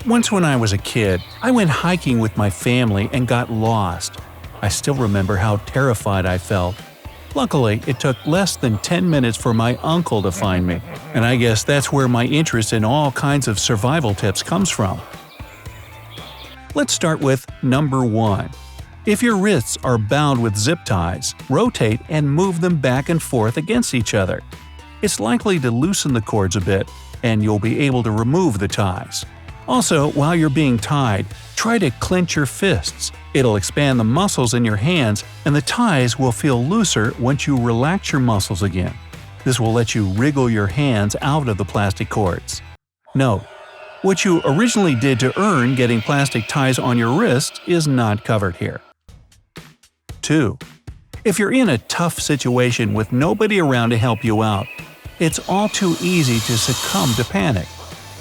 Once when I was a kid, I went hiking with my family and got lost. I still remember how terrified I felt. Luckily, it took less than 10 minutes for my uncle to find me, and I guess that's where my interest in all kinds of survival tips comes from. Let's start with number 1. If your wrists are bound with zip ties, rotate and move them back and forth against each other. It's likely to loosen the cords a bit, and you'll be able to remove the ties. Also, while you're being tied, try to clench your fists. It'll expand the muscles in your hands, and the ties will feel looser once you relax your muscles again. This will let you wriggle your hands out of the plastic cords. Note: what you originally did to earn getting plastic ties on your wrist is not covered here. 2. If you're in a tough situation with nobody around to help you out, it's all too easy to succumb to panic.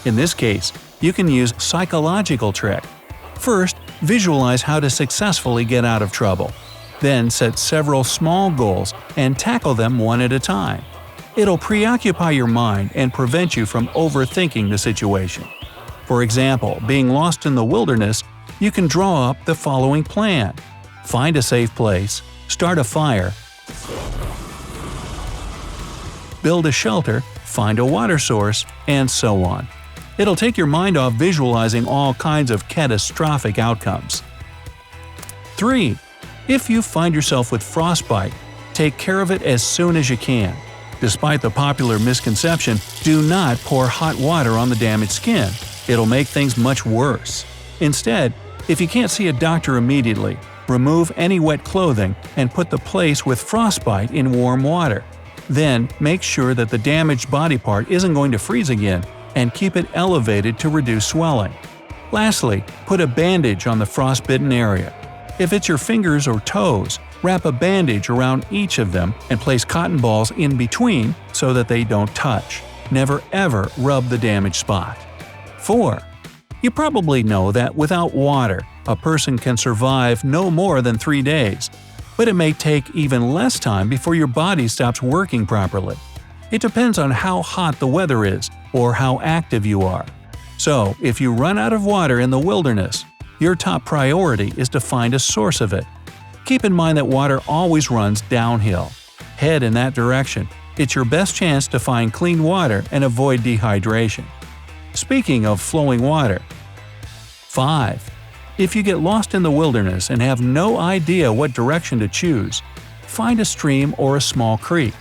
In this case, you can use psychological trick. First, visualize how to successfully get out of trouble. Then set several small goals and tackle them one at a time. It'll preoccupy your mind and prevent you from overthinking the situation. For example, being lost in the wilderness, you can draw up the following plan. Find a safe place, start a fire, build a shelter, find a water source, and so on. It'll take your mind off visualizing all kinds of catastrophic outcomes. 3. If you find yourself with frostbite, take care of it as soon as you can. Despite the popular misconception, do not pour hot water on the damaged skin. It'll make things much worse. Instead, if you can't see a doctor immediately, remove any wet clothing and put the place with frostbite in warm water. Then, make sure that the damaged body part isn't going to freeze again, and keep it elevated to reduce swelling. Lastly, put a bandage on the frostbitten area. If it's your fingers or toes, wrap a bandage around each of them and place cotton balls in between so that they don't touch. Never ever rub the damaged spot. 4. You probably know that without water, a person can survive no more than 3 days, but it may take even less time before your body stops working properly. It depends on how hot the weather is or how active you are. So, if you run out of water in the wilderness, your top priority is to find a source of it. Keep in mind that water always runs downhill. Head in that direction. It's your best chance to find clean water and avoid dehydration. Speaking of flowing water. 5. If you get lost in the wilderness and have no idea what direction to choose, find a stream or a small creek.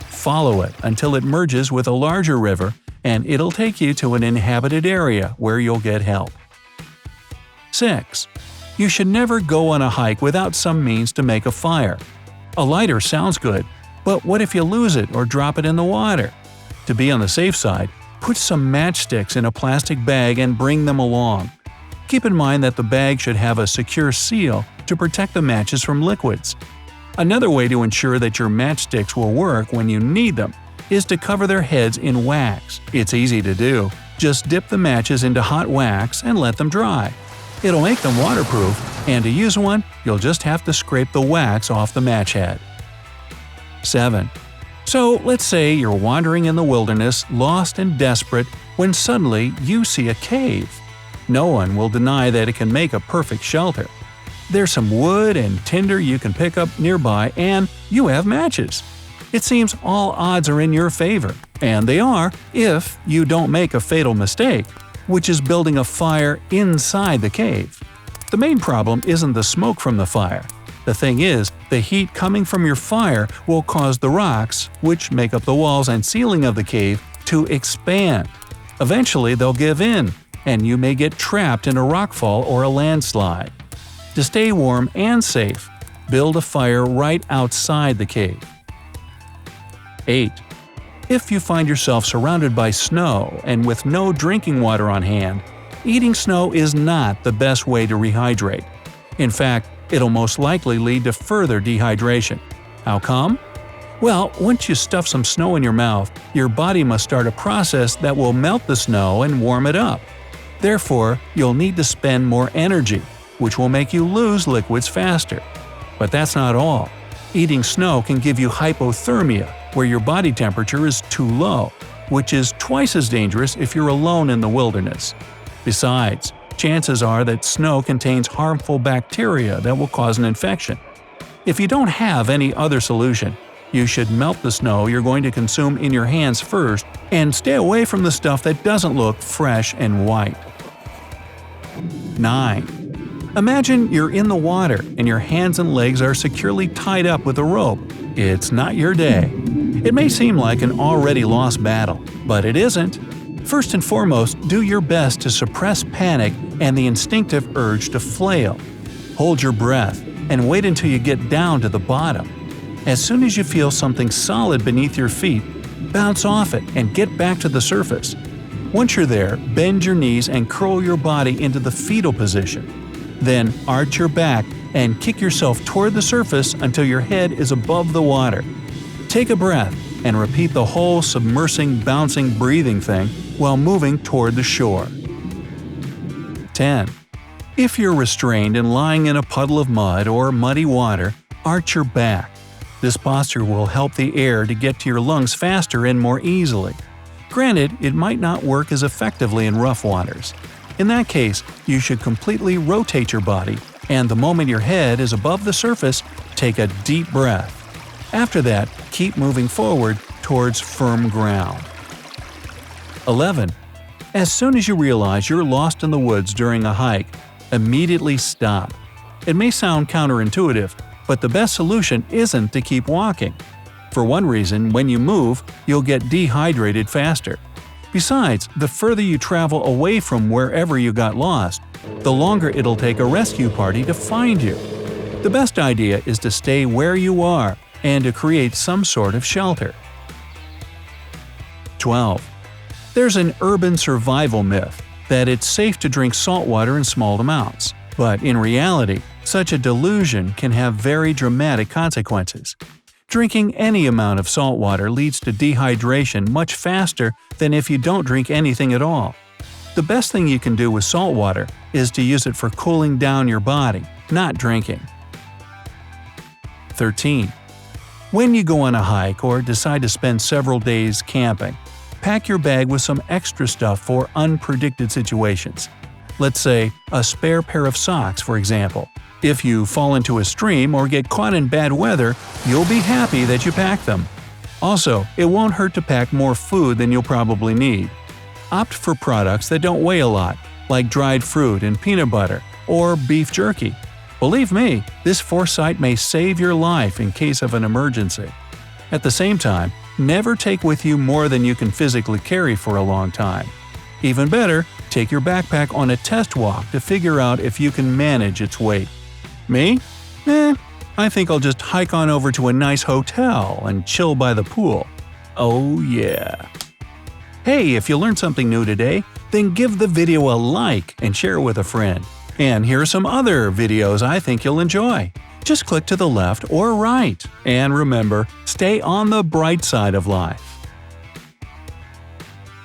Follow it until it merges with a larger river, and it'll take you to an inhabited area where you'll get help. 6. You should never go on a hike without some means to make a fire. A lighter sounds good, but what if you lose it or drop it in the water? To be on the safe side, put some matchsticks in a plastic bag and bring them along. Keep in mind that the bag should have a secure seal to protect the matches from liquids. Another way to ensure that your matchsticks will work when you need them is to cover their heads in wax. It's easy to do. Just dip the matches into hot wax and let them dry. It'll make them waterproof, and to use one, you'll just have to scrape the wax off the match head. 7. So let's say you're wandering in the wilderness, lost and desperate, when suddenly you see a cave. No one will deny that it can make a perfect shelter. There's some wood and tinder you can pick up nearby, and you have matches. It seems all odds are in your favor, and they are if you don't make a fatal mistake, which is building a fire inside the cave. The main problem isn't the smoke from the fire. The thing is, the heat coming from your fire will cause the rocks, which make up the walls and ceiling of the cave, to expand. Eventually they'll give in, and you may get trapped in a rockfall or a landslide. To stay warm and safe, build a fire right outside the cave. 8. If you find yourself surrounded by snow and with no drinking water on hand, eating snow is not the best way to rehydrate. In fact, it'll most likely lead to further dehydration. How come? Well, once you stuff some snow in your mouth, your body must start a process that will melt the snow and warm it up. Therefore, you'll need to spend more energy, which will make you lose liquids faster. But that's not all. Eating snow can give you hypothermia, where your body temperature is too low. which is twice as dangerous if you're alone in the wilderness. Besides, chances are that snow contains harmful bacteria that will cause an infection. If you don't have any other solution, you should melt the snow you're going to consume in your hands first and stay away from the stuff that doesn't look fresh and white. 9. Imagine you're in the water and your hands and legs are securely tied up with a rope. It's not your day. It may seem like an already lost battle, but it isn't. First and foremost, do your best to suppress panic and the instinctive urge to flail. Hold your breath and wait until you get down to the bottom. As soon as you feel something solid beneath your feet, bounce off it and get back to the surface. Once you're there, bend your knees and curl your body into the fetal position. Then arch your back and kick yourself toward the surface until your head is above the water. Take a breath and repeat the whole submersing, bouncing, breathing thing while moving toward the shore. 10. If you're restrained and lying in a puddle of mud or muddy water, arch your back. This posture will help the air to get to your lungs faster and more easily. Granted, it might not work as effectively in rough waters. In that case, you should completely rotate your body, and the moment your head is above the surface, take a deep breath. After that, keep moving forward towards firm ground. 11. As soon as you realize you're lost in the woods during a hike, immediately stop. It may sound counterintuitive, but the best solution isn't to keep walking. For one reason, when you move, you'll get dehydrated faster. Besides, the further you travel away from wherever you got lost, the longer it'll take a rescue party to find you. The best idea is to stay where you are and to create some sort of shelter. 12. There's an urban survival myth that it's safe to drink salt water in small amounts, but in reality, such a delusion can have very dramatic consequences. Drinking any amount of salt water leads to dehydration much faster than if you don't drink anything at all. The best thing you can do with salt water is to use it for cooling down your body, not drinking. 13. When you go on a hike or decide to spend several days camping, pack your bag with some extra stuff for unpredicted situations. Let's say a spare pair of socks, for example. If you fall into a stream or get caught in bad weather, you'll be happy that you packed them. Also, it won't hurt to pack more food than you'll probably need. Opt for products that don't weigh a lot, like dried fruit and peanut butter, or beef jerky. Believe me, this foresight may save your life in case of an emergency. At the same time, never take with you more than you can physically carry for a long time. Even better, take your backpack on a test walk to figure out if you can manage its weight. Me? I think I'll just hike on over to a nice hotel and chill by the pool. Oh yeah. Hey, if you learned something new today, then give the video a like and share it with a friend. And here are some other videos I think you'll enjoy. Just click to the left or right. And remember, stay on the bright side of life.